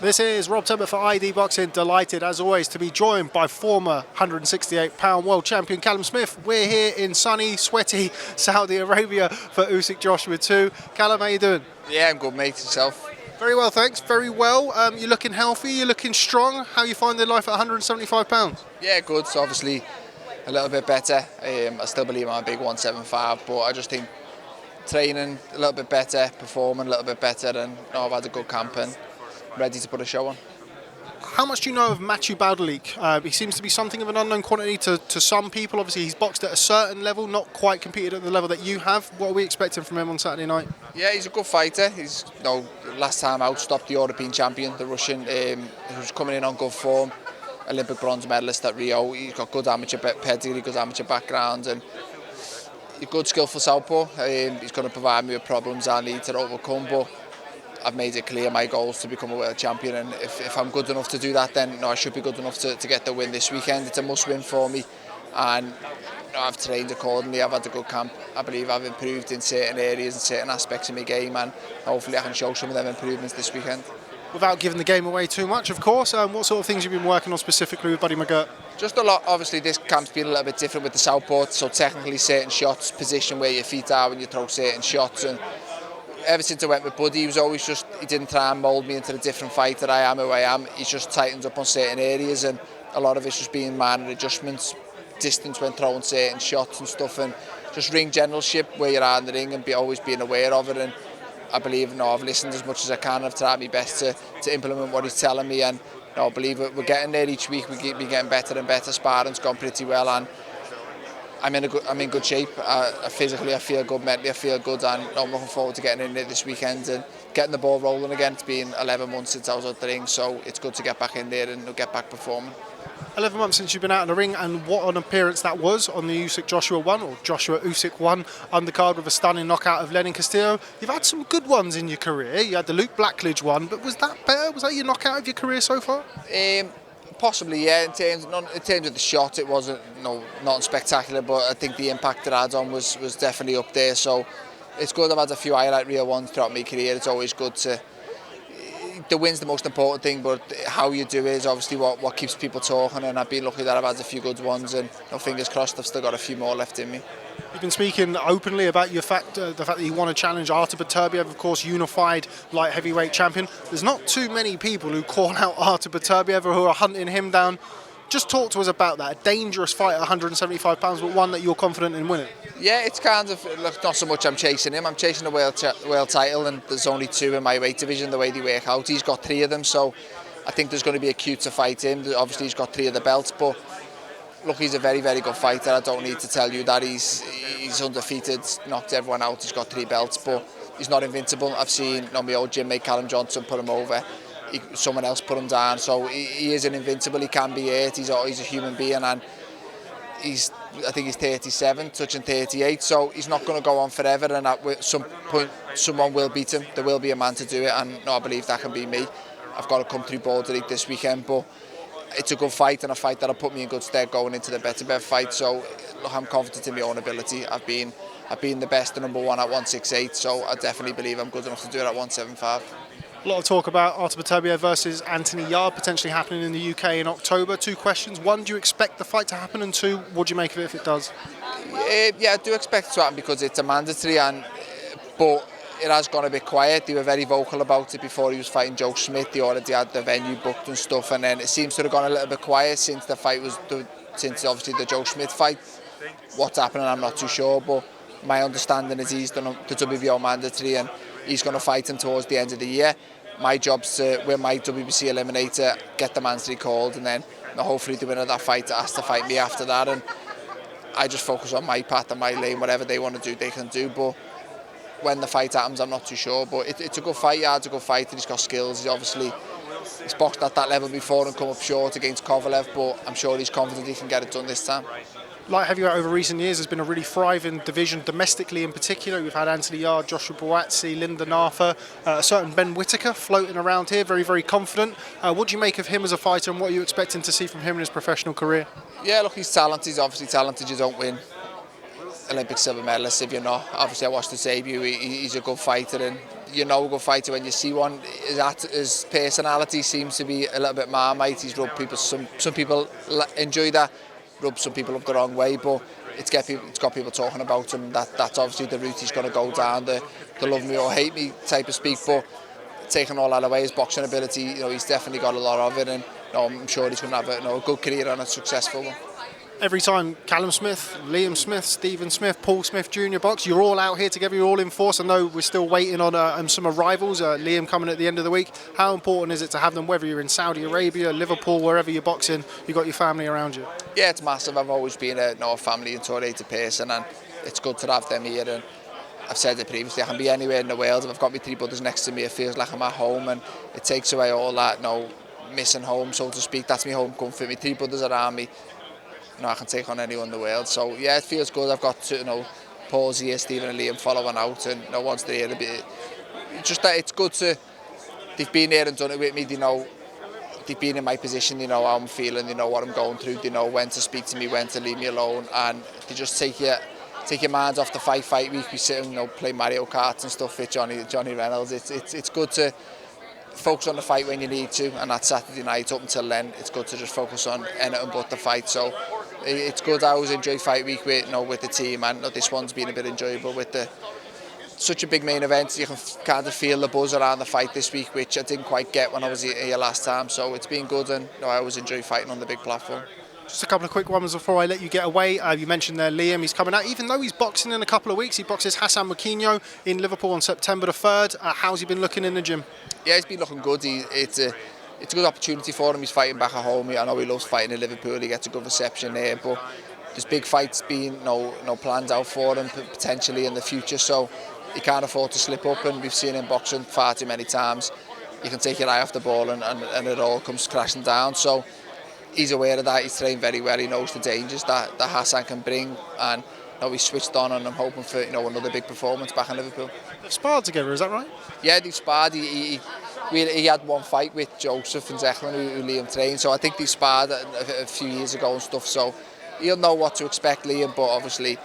This is Rob Tebbutt for ID Boxing. Delighted, as always, to be joined by former 168-pound world champion Callum Smith. We're here in sunny, sweaty Saudi Arabia for Usyk-Joshua 2. Callum, how you doing? Yeah, I'm good, mate. Yourself? Very well, thanks. Very well. You're looking healthy. You're looking strong. How are you finding life at 175 pounds? Yeah, good. So obviously a little bit better. I still believe I'm a big 175, but I just think training a little bit better, performing a little bit better, and I've had a good camp and ready to put a show on. How much do you know of Mathieu Bauderlique? He seems to be something of an unknown quantity to some people. Obviously, he's boxed at a certain level, not quite competed at the level that you have. What are we expecting from him on Saturday night? Yeah, he's a good fighter. He's last time out stopped the European champion, the Russian, who's coming in on good form. Olympic bronze medalist at Rio. He's got good amateur pedigree, good amateur background, and a good skillful southpaw. He's going to provide me with problems I need to overcome, but I've made it clear my goal is to become a world champion, and if I'm good enough to do that, then I should be good enough to get the win this weekend. It's a must-win for me, and I've trained accordingly. I've had a good camp. I believe I've improved in certain areas and certain aspects of my game, and hopefully I can show some of them improvements this weekend. Without giving the game away too much, of course, what sort of things have you been working on specifically with Buddy McGirt? Just a lot. Obviously, this camp's been a little bit different with the southpaw, so technically certain shots, position where your feet are when you throw certain shots, and ever since I went with Buddy, he didn't try and mould me into the different fighter I am who I am. He's just tightened up on certain areas, and a lot of it's just being minor adjustments, distance when throwing certain shots and stuff, and just ring generalship where you're in the ring and always being aware of it. And I believe I've listened as much as I can. I've tried my best to implement what he's telling me, and I believe we're getting there each week. We keep getting better and better. Sparring's gone pretty well, and I'm in good shape. Physically, I feel good. Mentally, I feel good, and I'm looking forward to getting in there this weekend and getting the ball rolling again. It's been 11 months since I was out the ring, so it's good to get back in there and get back performing. 11 months since you've been out in the ring, and what an appearance that was on the Usyk-Joshua 1, or Joshua-Usyk 1 undercard with a stunning knockout of Castillo. You've had some good ones in your career. You had the Luke Blackledge one, but was that better? Was that your knockout of your career so far? Possibly, yeah. In terms of the shot, it wasn't not spectacular, but I think the impact it had on was definitely up there. So it's good. I've had a few highlight reel ones throughout my career. It's always good to. The win's the most important thing, but how you do it is obviously what keeps people talking, and I've been lucky that I've had a few good ones, and fingers crossed I've still got a few more left in me. You've been speaking openly about the fact that you want to challenge Artur Beterbiev, of course, unified light heavyweight champion. There's not too many people who call out Artur Beterbiev or who are hunting him down. Just talk to us about that. A dangerous fight at 175 pounds, but one that you're confident in winning. Yeah, it's kind of not so much I'm chasing him. I'm chasing a world title, and there's only 2 in my weight division. The way they work out, he's got 3 of them, so I think there's going to be a queue to fight him. Obviously, he's got 3 of the belts, but look, he's a very, very good fighter. I don't need to tell you that. He's undefeated, knocked everyone out. He's got 3 belts, but he's not invincible. I've seen my old gym mate Callum Johnson put him over. Someone else put him down, so he isn't invincible. He can be hurt. He's a human being, and I think he's 37, touching 38, so he's not going to go on forever, and at some point someone will beat him. There will be a man to do it, and I believe that can be me. I've got to come through Bauderlique this weekend, but it's a good fight, and a fight that'll put me in good stead going into the Beterbiev fight. So look, I'm confident in my own ability. I've been the best, the number 1 at 168, so I definitely believe I'm good enough to do it at 175. A lot of talk about Artur Beterbiev versus Anthony Yarde potentially happening in the UK in October. 2 questions. 1, do you expect the fight to happen? And 2, what do you make of it if it does? Yeah, I do expect it to happen because it's a mandatory, but it has gone a bit quiet. They were very vocal about it before he was fighting Joe Smith. They already had the venue booked and stuff, and then it seems to have gone a little bit quiet since the fight since obviously the Joe Smith fight. What's happening, I'm not too sure, but my understanding is he's done the WBO mandatory, and he's going to fight him towards the end of the year. My job's to win my WBC eliminator, get the mandatory called, and then hopefully the winner of that fight has to fight me after that. And I just focus on my path and my lane. Whatever they want to do, they can do. But when the fight happens, I'm not too sure. But it's a good fight. Yard's a good fighter. He's got skills. He's boxed at that level before and come up short against Kovalev. But I'm sure he's confident he can get it done this time. Light heavyweight over recent years has been a really thriving division domestically in particular. We've had Anthony Yarde, Joshua Buatsi, Lyndon Arthur, a certain Ben Whittaker floating around here, very, very confident. What do you make of him as a fighter, and what are you expecting to see from him in his professional career? Yeah, look, he's talented. He's obviously talented. You don't win Olympic silver medalist if you're not. Obviously, I watched his debut. He's a good fighter, and you know a good fighter when you see one. His personality seems to be a little bit Marmite. He's rubbed people. Some people enjoy that, rub some people up the wrong way, but it's got people talking about him. That's obviously the route he's going to go down, the love me or hate me type of speak. But taking all that away, his boxing ability, he's definitely got a lot of it, and I'm sure he's going to have a good career and a successful one. Every time Callum Smith, Liam Smith, Stephen Smith, Paul Smith Jr. box, you're all out here together, you're all in force. I know we're still waiting on some arrivals, Liam coming at the end of the week. How important is it to have them, whether you're in Saudi Arabia, Liverpool, wherever you're boxing, you've got your family around you? Yeah, it's massive. I've always been a family oriented person, and it's good to have them here. And I've said it previously, I can be anywhere in the world. If I've got my three brothers next to me, it feels like I'm at home, and it takes away all that, missing home, so to speak. That's my home comfort. My three brothers around me. I can take on anyone in the world. So yeah, it feels good. I've got Paul's here, Stephen and Liam following out, and once they're here, a bit. Just that it's good to. They've been here and done it with me. They've been in my position. They know how I'm feeling. They know what I'm going through. They know when to speak to me, when to leave me alone, and they just take your mind off the fight week. We sit and play Mario Kart and stuff with Johnny Reynolds. It's good to focus on the fight when you need to, and that Saturday night up until then, it's good to just focus on anything but the fight. So it's good. I always enjoy fight week with the team, and this one's been a bit enjoyable with such a big main event. You can kind of feel the buzz around the fight this week, which I didn't quite get when I was here last time. So it's been good, and I always enjoy fighting on the big platform. Just a couple of quick ones before I let you get away. You mentioned there Liam, he's coming out. Even though he's boxing in a couple of weeks, he boxes Hassan Mwakinyo in Liverpool on September the 3rd. How's he been looking in the gym? Yeah, he's been looking good. It's a good opportunity for him. He's fighting back at home. I know he loves fighting in Liverpool. He gets a good reception there, but there's big fights being no plans out for him potentially in the future, so he can't afford to slip up, and we've seen him boxing far too many times. You can take your eye off the ball and it all comes crashing down. So he's aware of that. He's trained very well. He knows the dangers that Hassan can bring, and he's switched on, and I'm hoping for another big performance back in Liverpool. They've sparred together, is that right? Yeah, they've sparred. He had one fight with Joseph and Zechlin, who Liam trained, so I think they sparred a few years ago and stuff, so he'll know what to expect, Liam, but obviously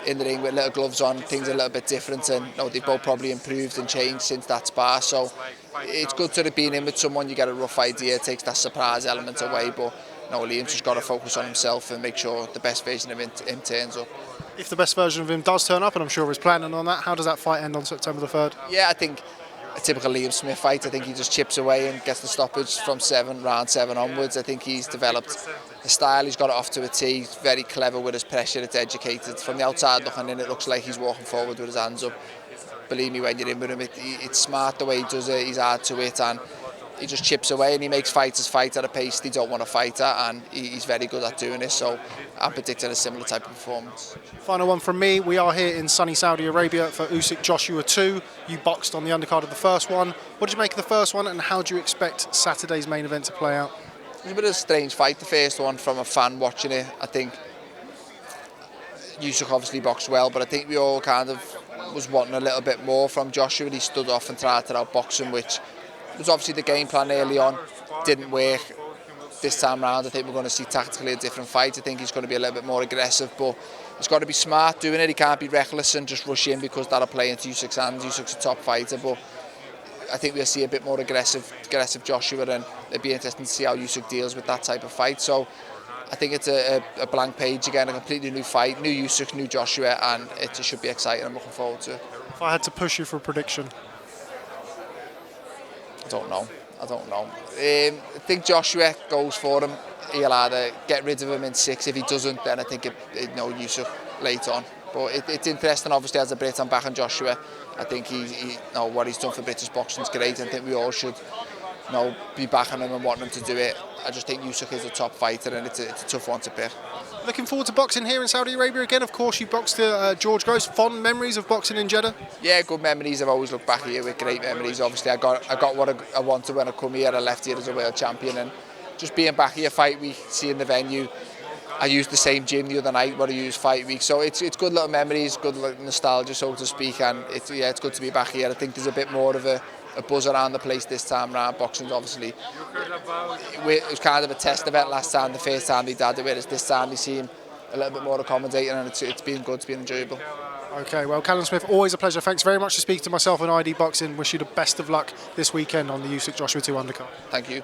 in the ring with little gloves on, things are a little bit different, and they've both probably improved and changed since that spar, so it's good to have been in with someone. You get a rough idea, it takes that surprise element away, but Liam's just got to focus on himself and make sure the best version of him turns up. If the best version of him does turn up, and I'm sure he's planning on that, how does that fight end on September the 3rd? Yeah, I think a typical Liam Smith fight. I think he just chips away and gets the stoppage from round 7 onwards. I think he's developed a style. He's got it off to a T. He's very clever with his pressure. It's educated. From the outside looking in, it looks like he's walking forward with his hands up. Believe me, when you're in with him, it's smart the way he does it. He's hard to hit, and he just chips away, and he makes fighters fight at a pace they don't want to fight at, and he's very good at doing this, so I'm predicting a similar type of performance. Final one from me. We are here in sunny Saudi Arabia for Usyk-Joshua 2. You boxed on the undercard of the first one. What did you make of the first one, and how do you expect Saturday's main event to play out? It was a bit of a strange fight, the first one, from a fan watching it. I think Usyk obviously boxed well, but I think we all kind of was wanting a little bit more from Joshua. He stood off and tried to outbox him, which was obviously the game plan early on. Didn't work. This time round, I think we're going to see tactically a different fight. I think he's going to be a little bit more aggressive, but he's got to be smart doing it. He can't be reckless and just rush in, because that'll play into Usyk's hands. Usyk's a top fighter, but I think we'll see a bit more aggressive Joshua, and it'd be interesting to see how Usyk deals with that type of fight. So I think it's a blank page again, a completely new fight, new Usyk, new Joshua, and it should be exciting. I'm looking forward to it. If I had to push you for a prediction? I don't know. I think Joshua goes for him. He'll either get rid of him in 6. If he doesn't, then I think Usyk late on. But it's interesting, obviously, as a Brit, I'm back on Joshua. I think what he's done for British boxing is great. I think we all should be backing him and wanting him to do it. I just think Usyk is a top fighter, and it's a tough one to pick. Looking forward to boxing here in Saudi Arabia again. Of course, you boxed George Gross. Fond memories of boxing in Jeddah? Yeah, good memories. I've always looked back here with great memories. Obviously, I got what I wanted when I come here. I left here as a world champion, and just being back here fight week, seeing the venue. I used the same gym the other night where I used fight week, so it's good little memories, good little nostalgia, so to speak, and it's good to be back here. I think there's a bit more of a buzz around the place this time round. Boxing's obviously, it was kind of a test event last time, the first time they did it, whereas this time they seem a little bit more accommodating, and it's been good, it's been enjoyable. Okay, well, Callum Smith, always a pleasure. Thanks very much for speaking to myself on ID Boxing. Wish you the best of luck this weekend on the Usyk-Joshua 2 undercard. Thank you.